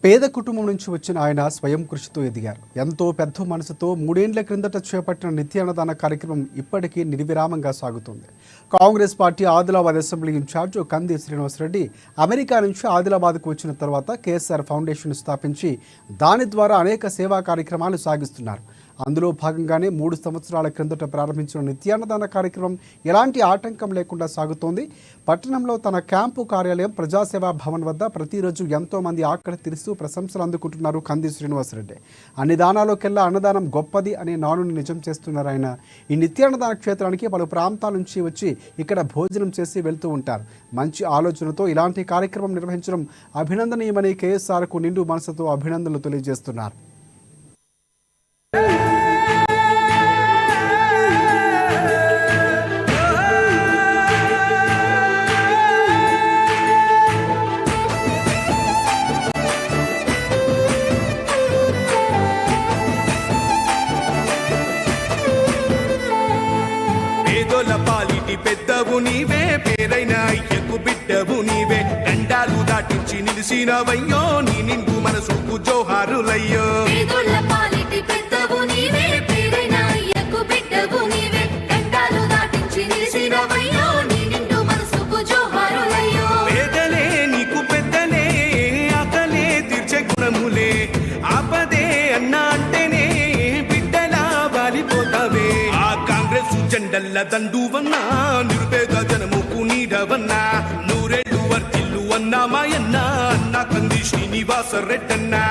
పేద కుటుంబం నుంచి వచ్చిన ఆయన స్వయం కృషితో ఎదిగారు. ఎంతో పెద్ద మనసుతో 3 ఏళ్ల క్రిందట చేపట్టిన నిత్య అన్నదాన కార్యక్రమం ఇప్పటికీ నిర్విరామంగా సాగుతుంది. Congress party Adilabad assembly incharge Kandi Srinivasa Reddy America నుంచి ఆదిలాబాద్కు వచ్చిన తర్వాత కేఎస్ఆర్ ఫౌండేషన్ స్థాపించి దాని ద్వారా అనేక సేవా కార్యక్రమాలు సాగిస్తున్నారు. అందులో భాగంగానే 3 సంవత్సరాల క్రిందట ప్రారంభించిన నిత్యాన్నదాన కార్యక్రమం ఎలాంటి ఆటంకం లేకుండా సాగుతోంది. పట్టణంలో తన క్యాంపు కార్యాలయం ప్రజాసేవా భవన్ వద్ద ప్రతిరోజు ఎంతో మంది ఆకలి తీరుస్తూ ప్రశంసలు అందుకుంటున్నారు కంది శ్రీనివాసరెడ్డి. అన్ని దానాల్లోకెల్లా అన్నదానం గొప్పది అనే నానుని నిజం చేస్తున్నారు ఆయన. ఈ నిత్యాన్నదాన క్షేత్రానికి పలు ప్రాంతాల నుంచి వచ్చి ఇక్కడ భోజనం చేసి వెళ్తూ ఉంటారు. మంచి ఆలోచనతో ఇలాంటి కార్యక్రమం నిర్వహించడం అభినందనీయమని కేఎస్ఆర్కు నిండు మనసుతో అభినందనలు తెలియజేస్తున్నారు. పాలిటి పెద్దవు నీవే, పేరైన అయ్యకు బిడ్డవు నీవే, గండాలు దాటించి నిలిసినవయ్యో, నీ నిండు మనసుకు జోహారులయ్యో. పాలిటి పెద్దవు నీవే, పేరైన అయ్యకు బిడ్డవు నీవే, గండాలు దాటించి నిలిసినవయ్యో, నీ నిండు మనసుకు జోహారులయ్యో. పేదలే నీకు పెద్దలే, ఆకలే తీర్చే గుణములే, ఆపదే అన్నా అంటేనే బిడ్డలా వాలిపోతావే. ఆ కాంగ్రెస్ జెండల్ల దండువన్నా, నిరుపేద జనముకు నీడవన్నా, నూరేళ్లు వర్తిల్లు అన్నా మాయన్నా, అన్న కంది శ్రీనివాసరెడ్డన్నా.